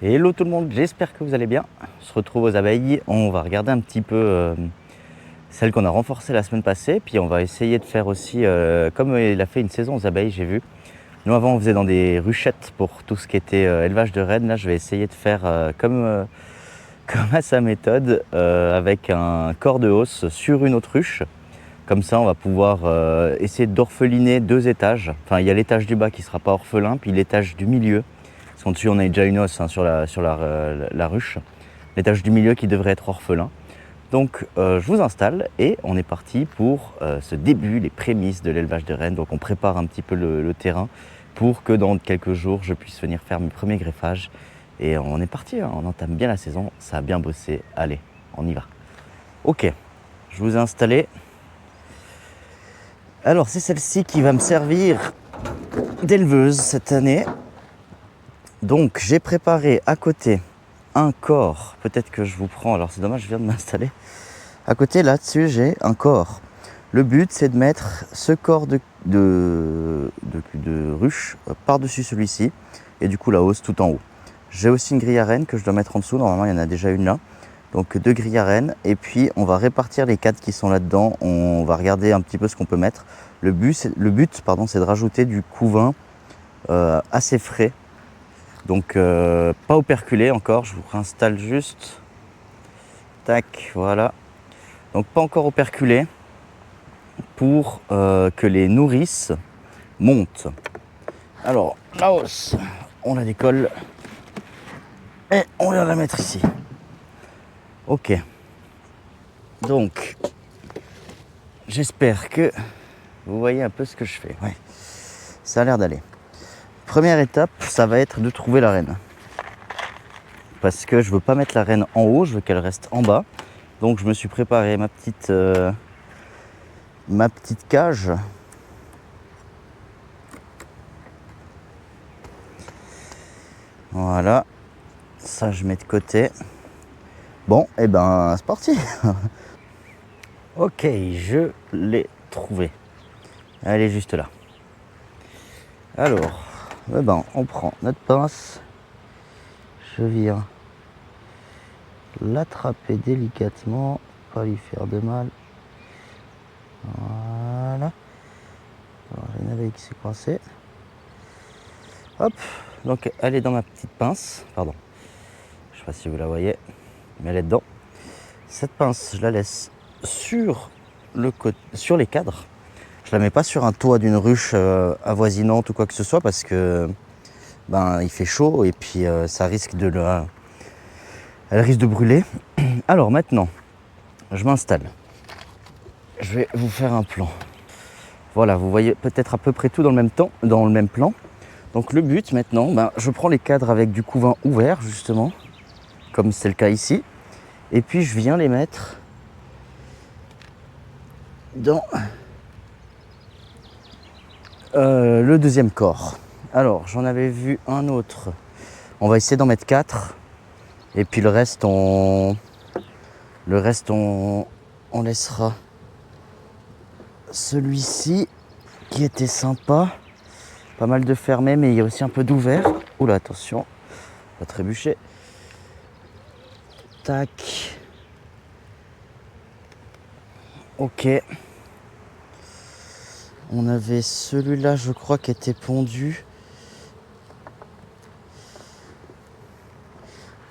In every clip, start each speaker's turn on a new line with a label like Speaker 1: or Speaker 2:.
Speaker 1: Hello tout le monde, j'espère que vous allez bien. On se retrouve aux abeilles, on va regarder un petit peu celle qu'on a renforcée la semaine passée, puis on va essayer de faire aussi, comme il a fait une saison aux abeilles, j'ai vu. Nous avant on faisait dans des ruchettes pour tout ce qui était élevage de rennes, là je vais essayer de faire comme à sa méthode, avec un corps de hausse sur une autruche. Comme ça on va pouvoir essayer d'orpheliner 2 étages. Enfin il y a l'étage du bas qui ne sera pas orphelin, puis l'étage du milieu. Parce qu'en dessus, on a déjà une hausse sur la ruche. L'étage du milieu qui devrait être orphelin. Donc, je vous installe et on est parti pour ce début, les prémices de l'élevage de rennes. Donc, on prépare un petit peu le terrain pour que dans quelques jours, je puisse venir faire mes premiers greffages. Et on est parti, hein, on entame bien la saison, ça a bien bossé. Allez, on y va. Ok, je vous ai installé. Alors, c'est celle-ci qui va me servir d'éleveuse cette année. Donc j'ai préparé à côté un corps, peut-être que je vous prends, alors c'est dommage, je viens de m'installer. À côté là-dessus j'ai un corps. Le but c'est de mettre ce corps de ruche par-dessus celui-ci et du coup la hausse tout en haut. J'ai aussi une grille à rennes que je dois mettre en dessous, normalement il y en a déjà une là. Donc 2 grilles à rennes et puis on va répartir les cadres qui sont là-dedans, on va regarder un petit peu ce qu'on peut mettre. Le but c'est de rajouter du couvain assez frais. Donc pas operculé encore, je vous réinstalle juste. Tac, voilà. Donc pas encore operculé pour que les nourrices montent. Alors la hausse, on la décolle et on vient la mettre ici. Ok. Donc j'espère que vous voyez un peu ce que je fais. Ouais. Ça a l'air d'aller. Première étape, ça va être de trouver la reine. Parce que je veux pas mettre la reine en haut, je veux qu'elle reste en bas. Donc je me suis préparé ma petite cage. Voilà, ça je mets de côté. Bon, et ben c'est parti. Ok, je l'ai trouvée. Elle est juste là. Alors, eh ben, on prend notre pince. Je viens l'attraper délicatement, pas lui faire de mal. Voilà. Il y en avait qui s'est coincé. Hop, donc elle est dans ma petite pince. Pardon, je sais pas si vous la voyez, mais elle est dedans. Cette pince, je la laisse sur les cadres. Je la mets pas sur un toit d'une ruche avoisinante ou quoi que ce soit parce que il fait chaud et puis ça risque elle risque de brûler. Alors maintenant, je m'installe. Je vais vous faire un plan. Voilà, vous voyez peut-être à peu près tout dans le même plan. Donc le but maintenant, je prends les cadres avec du couvain ouvert justement, comme c'est le cas ici. Et puis je viens les mettre dans le deuxième corps. Alors j'en avais vu un autre. On va essayer d'en mettre 4. Et puis le reste on laissera celui-ci qui était sympa. Pas mal de fermé, mais il y a aussi un peu d'ouvert. Oula, attention, pas trébucher. Tac. Ok. On avait celui-là, je crois, qui était pondu.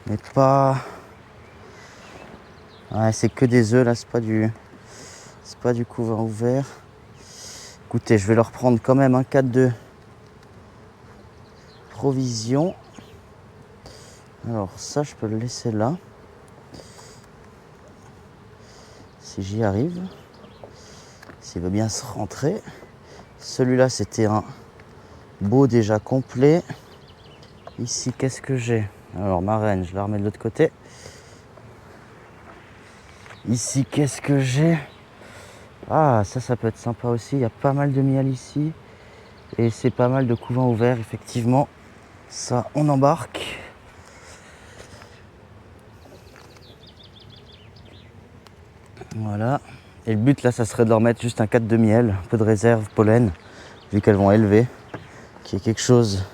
Speaker 1: Mais pas... Ouais, c'est que des œufs là, c'est pas du couvain ouvert. Écoutez, je vais leur prendre quand même un cadre de provision. Alors ça, je peux le laisser là. Si j'y arrive. S'il veut bien se rentrer. Celui-là, c'était un beau déjà complet. Ici, qu'est-ce que j'ai? Alors, ma reine, je la remets de l'autre côté. Ici, qu'est-ce que j'ai? Ah, ça peut être sympa aussi. Il y a pas mal de miel ici. Et c'est pas mal de couvains ouverts, effectivement. Ça, on embarque. Voilà. Et le but, là, ça serait de leur mettre juste un cadre de miel, un peu de réserve, pollen, vu qu'elles vont élever. Qu'il y ait quelque chose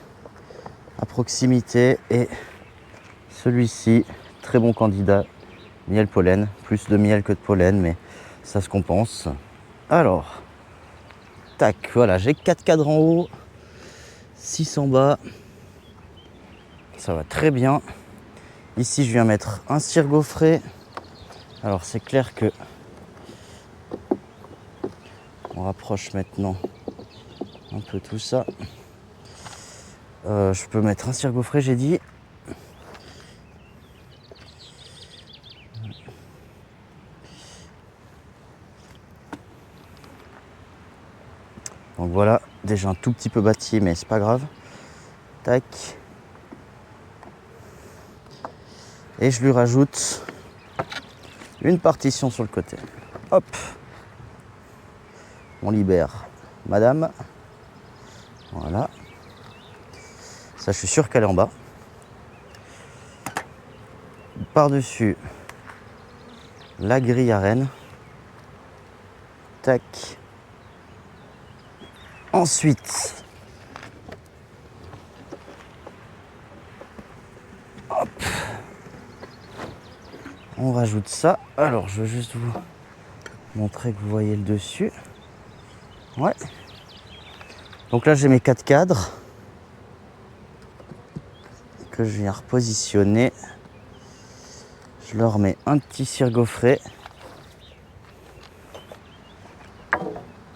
Speaker 1: à proximité et Celui-ci, très bon candidat, miel pollen, plus de miel que de pollen, mais ça se compense. Alors, tac, voilà, j'ai 4 cadres en haut, 6 en bas, ça va très bien. Ici, je viens mettre un cire gaufré. Alors, c'est clair que on rapproche maintenant un peu tout ça. Je peux mettre un cire gaufré, j'ai dit. Donc voilà, déjà un tout petit peu bâti, mais c'est pas grave. Tac. Et je lui rajoute une partition sur le côté. Hop. On libère madame. Voilà. Ça, je suis sûr qu'elle est en bas. Par-dessus, la grille à reine. Tac. Ensuite, hop, on rajoute ça. Alors, je veux juste vous montrer que vous voyez le dessus. Ouais. Donc là, j'ai mes 4 cadres que je viens repositionner. Je leur mets un petit cire gaufré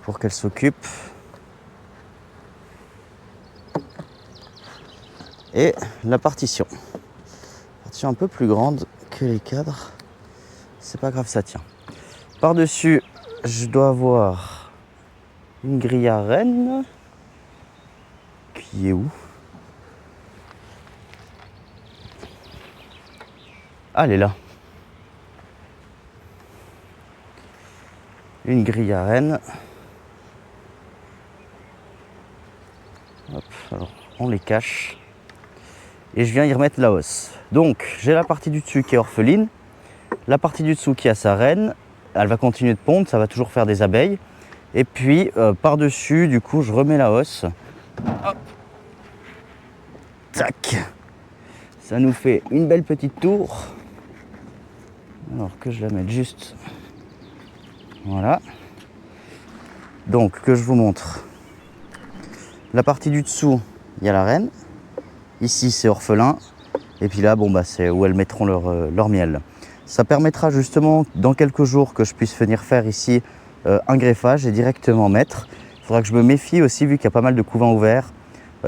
Speaker 1: pour qu'elles s'occupent. Et la partition. Partition un peu plus grande que les cadres. C'est pas grave, ça tient. Par-dessus, je dois avoir une grille à reine. Qui est où? Ah, elle est là. Une grille à reine. Hop, alors on les cache. Et je viens y remettre la hausse. Donc j'ai la partie du dessus qui est orpheline, la partie du dessous qui a sa reine, elle va continuer de pondre, ça va toujours faire des abeilles. Et puis par-dessus, du coup, je remets la hausse. Hop. Tac. Ça nous fait une belle petite tour. Alors que je la mette juste. Voilà. Donc que je vous montre. La partie du dessous, il y a la reine. Ici, c'est orphelin. Et puis là, bon, bah, c'est où elles mettront leur miel. Ça permettra justement, dans quelques jours, que je puisse venir faire ici un greffage et directement mettre. Il faudra que je me méfie aussi, vu qu'il y a pas mal de couvains ouverts,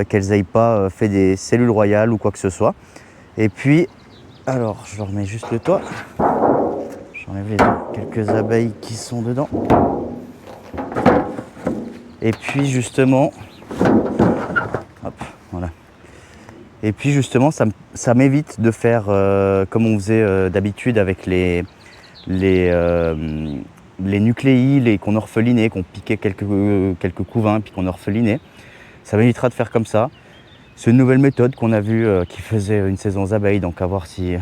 Speaker 1: qu'elles n'aient pas fait des cellules royales ou quoi que ce soit. Et puis, alors, je remets juste le toit. J'enlève quelques abeilles qui sont dedans. Et puis, justement, hop, voilà. Et puis justement, ça m'évite de faire comme on faisait d'habitude avec les nucléi, qu'on orphelinait, qu'on piquait quelques couvains puis qu'on orphelinait. Ça m'évitera de faire comme ça. C'est une nouvelle méthode qu'on a vue qui faisait une saison aux abeilles, donc à voir si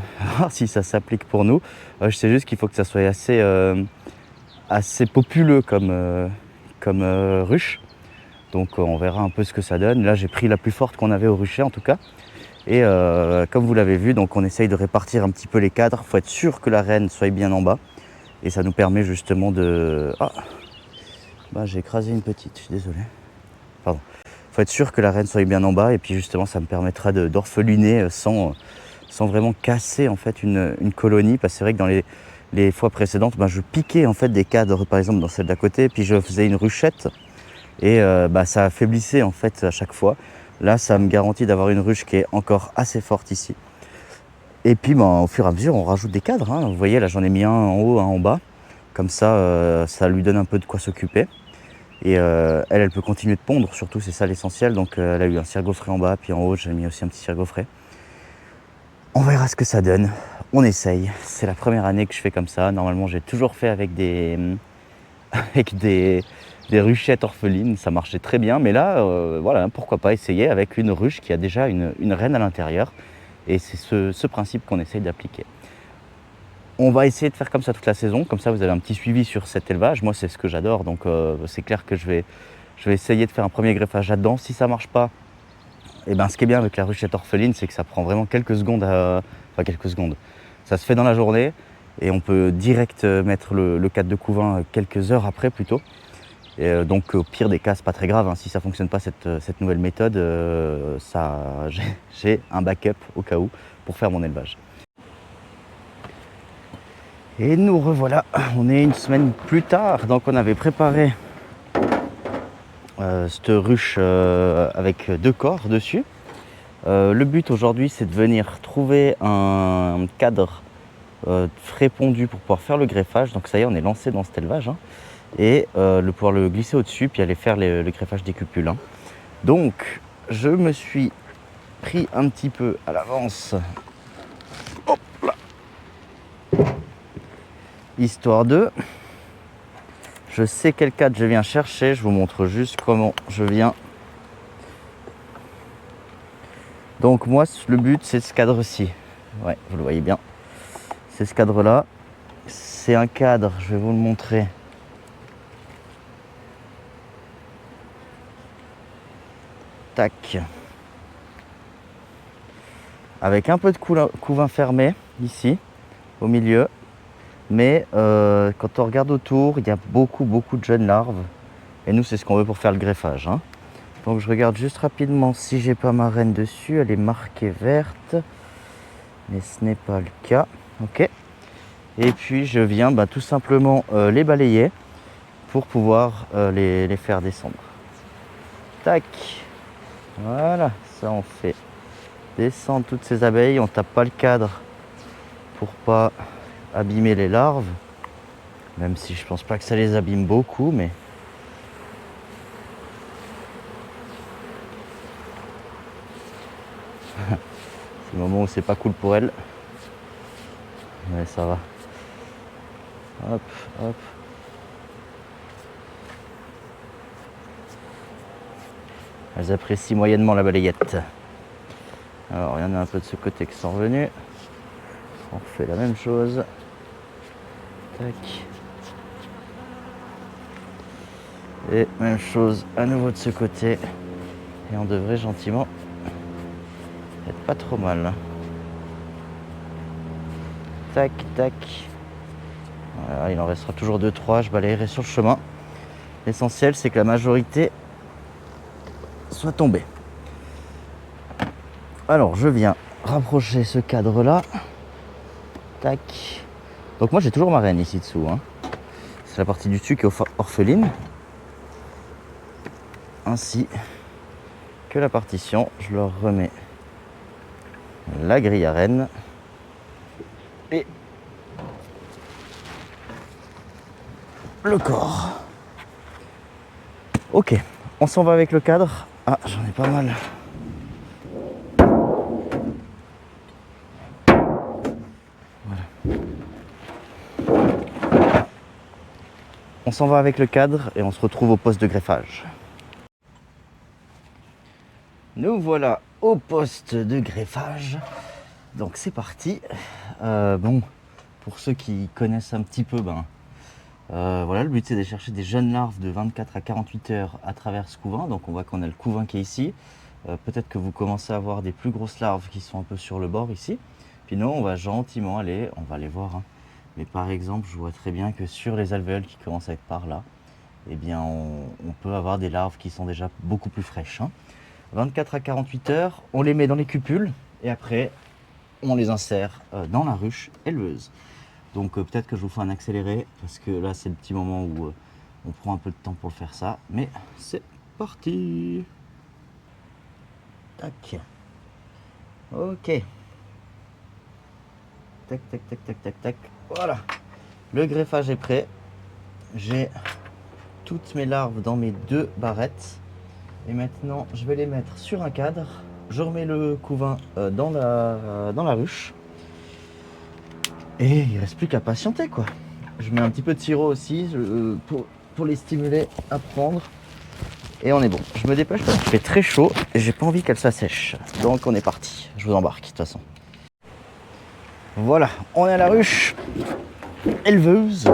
Speaker 1: ça s'applique pour nous. Je sais juste qu'il faut que ça soit assez populeux comme ruche. Donc on verra un peu ce que ça donne. Là, j'ai pris la plus forte qu'on avait au rucher en tout cas. Et comme vous l'avez vu, donc on essaye de répartir un petit peu les cadres. Il faut être sûr que la reine soit bien en bas. Et ça nous permet justement de... Ah, bah, j'ai écrasé une petite, je suis désolé. Pardon. Il faut être sûr que la reine soit bien en bas. Et puis justement, ça me permettra d'orpheliner sans vraiment casser en fait une colonie. Parce que c'est vrai que dans les fois précédentes, bah, je piquais en fait des cadres, par exemple dans celle d'à côté. Puis je faisais une ruchette. Et bah, ça affaiblissait en fait à chaque fois. Là, ça me garantit d'avoir une ruche qui est encore assez forte ici. Et puis, au fur et à mesure, on rajoute des cadres. Hein. Vous voyez, là, j'en ai mis un en haut, un en bas. Comme ça, ça lui donne un peu de quoi s'occuper. Et elle peut continuer de pondre, surtout, c'est ça l'essentiel. Donc, elle a eu un cire gaufré en bas, puis en haut, j'ai mis aussi un petit cire gaufré. On verra ce que ça donne. On essaye. C'est la première année que je fais comme ça. Normalement, j'ai toujours fait avec des ruchettes orphelines, ça marchait très bien, mais là, voilà, pourquoi pas essayer avec une ruche qui a déjà une reine à l'intérieur, et c'est ce principe qu'on essaye d'appliquer. On va essayer de faire comme ça toute la saison, comme ça vous avez un petit suivi sur cet élevage. Moi, c'est ce que j'adore, donc c'est clair que je vais essayer de faire un premier greffage là-dedans. Si ça marche pas, et ben, ce qui est bien avec la ruchette orpheline, c'est que ça prend vraiment quelques secondes pas quelques secondes. Ça se fait dans la journée et on peut direct mettre le cadre de couvain quelques heures après plutôt. Et donc au pire des cas, c'est pas très grave, hein. Si ça ne fonctionne pas cette nouvelle méthode, j'ai un backup au cas où pour faire mon élevage. Et nous revoilà, on est une semaine plus tard, donc on avait préparé cette ruche avec 2 corps dessus. Le but aujourd'hui, c'est de venir trouver un cadre frais pondu pour pouvoir faire le greffage. Donc ça y est, on est lancé dans cet élevage, hein. Et pouvoir le glisser au-dessus puis aller faire le greffage des cupules, hein. Donc je me suis pris un petit peu à l'avance, hop là, histoire de, je sais quel cadre je viens chercher, je vous montre juste comment je viens. Donc moi le but c'est ce cadre-ci, ouais, vous le voyez bien, c'est ce cadre là, c'est un cadre, je vais vous le montrer. Tac. Avec un peu de couvain fermé ici au milieu, mais quand on regarde autour, il y a beaucoup de jeunes larves et nous c'est ce qu'on veut pour faire le greffage, hein. Donc je regarde juste rapidement si j'ai pas ma reine dessus, elle est marquée verte, mais ce n'est pas le cas. Ok. Et puis je viens tout simplement les balayer pour pouvoir les faire descendre. Tac. Voilà, ça on fait descendre toutes ces abeilles, on tape pas le cadre pour pas abîmer les larves, même si je pense pas que ça les abîme beaucoup, mais c'est le moment où c'est pas cool pour elles, mais ça va. Hop, hop. Elles apprécient moyennement la balayette. Alors il y en a un peu de ce côté qui sont revenus. On refait la même chose. Tac. Et même chose à nouveau de ce côté. Et on devrait gentiment être pas trop mal. Tac, tac. Voilà, il en restera toujours 2-3. Je balayerai sur le chemin. L'essentiel, c'est que la majorité soit tombée. Alors, je viens rapprocher ce cadre-là. Tac. Donc moi, j'ai toujours ma reine ici dessous, hein. C'est la partie du dessus qui est orpheline. Ainsi que la partition. Je leur remets la grille à reine. Et le corps. Ok, on s'en va avec le cadre. Ah, j'en ai pas mal. Voilà. On s'en va avec le cadre et on se retrouve au poste de greffage. Nous voilà au poste de greffage. Donc c'est parti. Bon, pour ceux qui connaissent un petit peu, voilà, le but c'est de chercher des jeunes larves de 24 à 48 heures à travers ce couvain. Donc on voit qu'on a le couvain qui est ici. Peut-être que vous commencez à voir des plus grosses larves qui sont un peu sur le bord ici. Puis nous on va gentiment aller, on va les voir, hein. Mais par exemple, je vois très bien que sur les alvéoles qui commencent à être par là, eh bien on peut avoir des larves qui sont déjà beaucoup plus fraîches, hein. 24 à 48 heures, on les met dans les cupules et après on les insère dans la ruche éleveuse. Donc peut-être que je vous fais un accéléré parce que là c'est le petit moment où on prend un peu de temps pour faire ça. Mais c'est parti. Tac. Ok. Tac, tac, tac, tac, tac, tac. Voilà. Le greffage est prêt. J'ai toutes mes larves dans mes 2 barrettes. Et maintenant je vais les mettre sur un cadre. Je remets le couvain dans la ruche. Et il ne reste plus qu'à patienter, quoi. Je mets un petit peu de sirop aussi pour les stimuler à prendre. Et on est bon. Je me dépêche parce qu'il fait très chaud et j'ai pas envie qu'elle s'assèche. Donc on est parti. Je vous embarque de toute façon. Voilà, on est à la ruche éleveuse.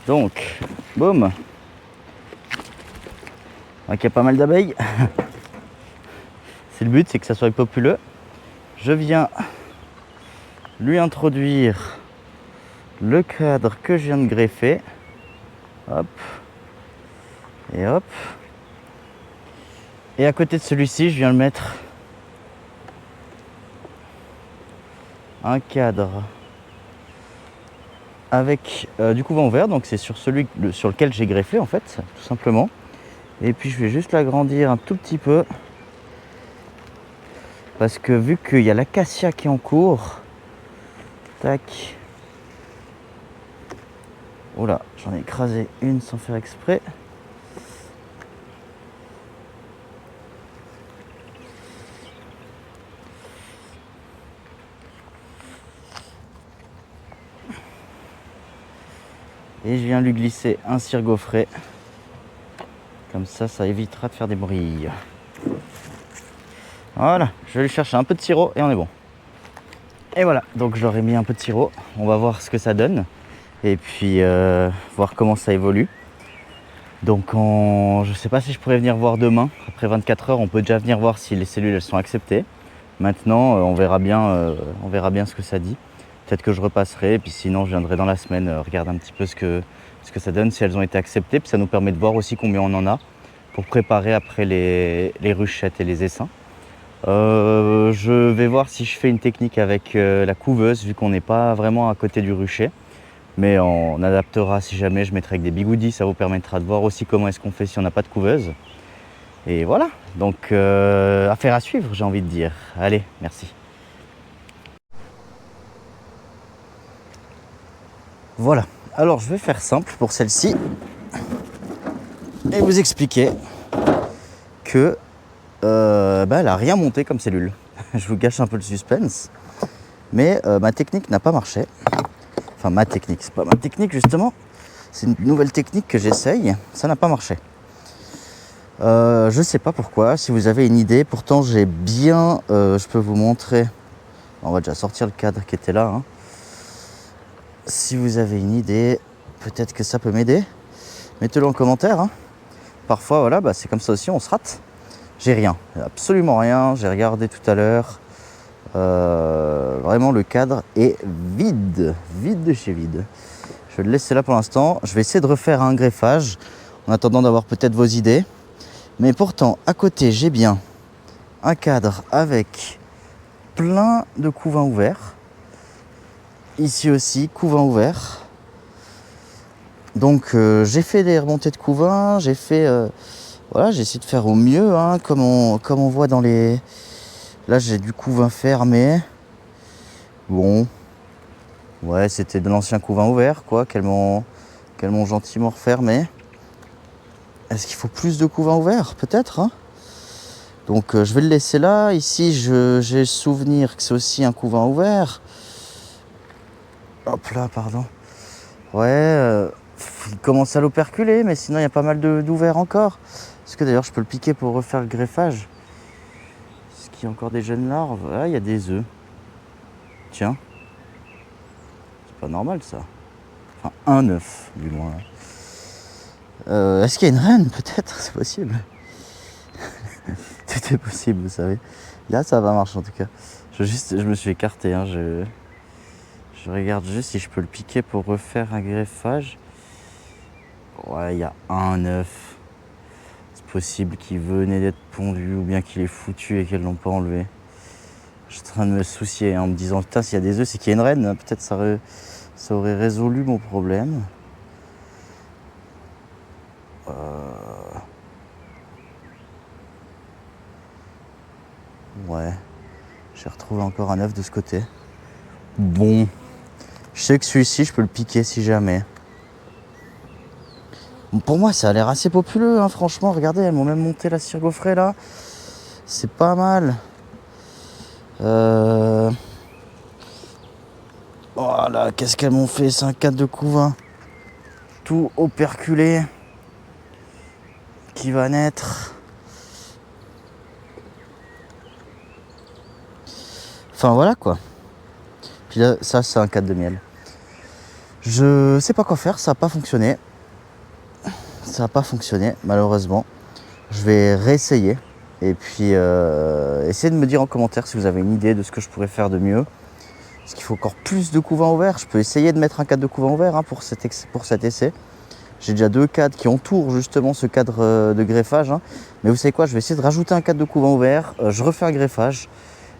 Speaker 1: Donc, boum. Donc il y a pas mal d'abeilles. C'est le but, c'est que ça soit populeux. Je viens lui introduire le cadre que je viens de greffer. Hop. Et hop. Et à côté de celui-ci, je viens le mettre un cadre avec du couvent ouvert. Donc c'est sur celui sur lequel j'ai greffé en fait, tout simplement. Et puis je vais juste l'agrandir un tout petit peu. Parce que vu qu'il y a l'acacia qui est en cours, tac. Oh là, j'en ai écrasé une sans faire exprès. Et je viens lui glisser un cire gaufré. Comme ça évitera de faire des bruits. Voilà, je vais lui chercher un peu de sirop et on est bon. Et voilà, donc je leur ai mis un peu de sirop. On va voir ce que ça donne. Et puis voir comment ça évolue. Donc je ne sais pas si je pourrais venir voir demain. Après 24 heures, on peut déjà venir voir si les cellules elles sont acceptées. Maintenant, on verra bien ce que ça dit. Peut-être que je repasserai, et puis sinon je viendrai dans la semaine regarder un petit peu ce que ça donne, si elles ont été acceptées. Puis ça nous permet de voir aussi combien on en a pour préparer après les ruchettes et les essaims. Je vais voir si je fais une technique avec la couveuse, vu qu'on n'est pas vraiment à côté du rucher. Mais on adaptera si jamais, je mettrai avec des bigoudis, ça vous permettra de voir aussi comment est-ce qu'on fait si on n'a pas de couveuse. Et voilà, donc affaire à suivre, j'ai envie de dire. Allez, merci. Voilà, alors je vais faire simple pour celle-ci et vous expliquer que elle n'a rien monté comme cellule. Je vous gâche un peu le suspense, mais ma technique n'a pas marché. Enfin ma technique, c'est pas ma technique justement, c'est une nouvelle technique que j'essaye, ça n'a pas marché. Je sais pas pourquoi, si vous avez une idée, pourtant j'ai bien, je peux vous montrer, on va déjà sortir le cadre qui était là, hein. Si vous avez une idée, peut-être que ça peut m'aider, mettez-le en commentaire, hein. Parfois voilà, c'est comme ça aussi, on se rate. J'ai rien, absolument rien, j'ai regardé tout à l'heure, vraiment le cadre est vide de chez vide. Je vais le laisser là pour l'instant, je vais essayer de refaire un greffage en attendant d'avoir peut-être vos idées. Mais pourtant, à côté, j'ai bien un cadre avec plein de couvains ouverts. Ici aussi, couvain ouvert. Donc, j'ai fait des remontées de couvains. J'ai fait... voilà, j'ai essayé de faire au mieux, hein, comme on voit dans les... Là, j'ai du couvain fermé. Bon. Ouais, c'était de l'ancien couvain ouvert, quoi, qu'elles m'ont gentiment refermé. Est-ce qu'il faut plus de couvains ouverts? Peut-être, hein. Donc je vais le laisser là. Ici, j'ai le souvenir que c'est aussi un couvain ouvert. Hop là, pardon. Ouais, il commence à l'operculer, mais sinon il y a pas mal d'ouverts encore. Est-ce que d'ailleurs je peux le piquer pour refaire le greffage? Est-ce qu'il y a encore des jeunes larves? Ah, il y a des œufs. Tiens. C'est pas normal ça. Enfin, un œuf, du moins. Est-ce qu'il y a une reine? Peut-être, c'est possible. Tout est possible, vous savez. Là, ça va marcher en tout cas. Je me suis écarté, hein. Je regarde juste si je peux le piquer pour refaire un greffage. Ouais, il y a un œuf. C'est possible qu'il venait d'être pondu ou bien qu'il est foutu et qu'elles l'ont pas enlevé. Je suis en train de me soucier, hein, en me disant putain, s'il y a des œufs, c'est qu'il y a une reine. Peut-être ça aurait résolu mon problème. Ouais, j'ai retrouvé encore un œuf de ce côté. Bon, je sais que celui-ci, je peux le piquer si jamais. Bon, pour moi, ça a l'air assez populeux, hein, franchement. Regardez, elles m'ont même monté la cire gaufrée là. C'est pas mal. Voilà, qu'est-ce qu'elles m'ont fait? C'est un cadre de couvain. Tout operculé. Qui va naître. Enfin voilà quoi. Puis là, ça c'est un cadre de miel. Je sais pas quoi faire, ça n'a pas fonctionné. Ça n'a pas fonctionné malheureusement. Je vais réessayer. Et puis essayer de me dire en commentaire si vous avez une idée de ce que je pourrais faire de mieux. Parce qu'il faut encore plus de couvain ouvert. Je peux essayer de mettre un cadre de couvain ouvert hein, pour cet essai. J'ai déjà 2 cadres qui entourent justement ce cadre de greffage. Hein. Mais vous savez quoi, je vais essayer de rajouter un cadre de couvain ouvert. Je refais un greffage.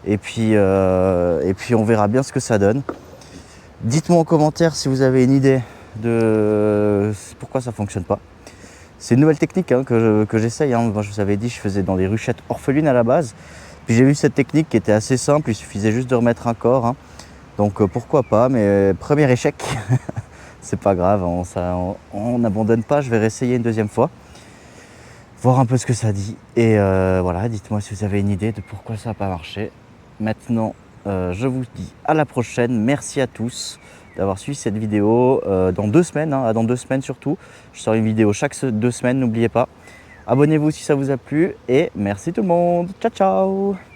Speaker 1: Et puis on verra bien ce que ça donne. Dites-moi en commentaire si vous avez une idée de pourquoi ça ne fonctionne pas. C'est une nouvelle technique hein, que j'essaye. Hein. Moi, je vous avais dit, je faisais dans des ruchettes orphelines à la base. Puis j'ai vu cette technique qui était assez simple. Il suffisait juste de remettre un corps. Hein. Donc pourquoi pas. Mais premier échec, c'est pas grave. On n'abandonne pas. Je vais réessayer une deuxième fois. Voir un peu ce que ça dit. Et voilà, dites-moi si vous avez une idée de pourquoi ça n'a pas marché. Maintenant, je vous dis à la prochaine. Merci à tous d'avoir suivi cette vidéo dans 2 semaines, hein, dans 2 semaines surtout. Je sors une vidéo chaque 2 semaines, n'oubliez pas. Abonnez-vous si ça vous a plu et merci tout le monde. Ciao, ciao!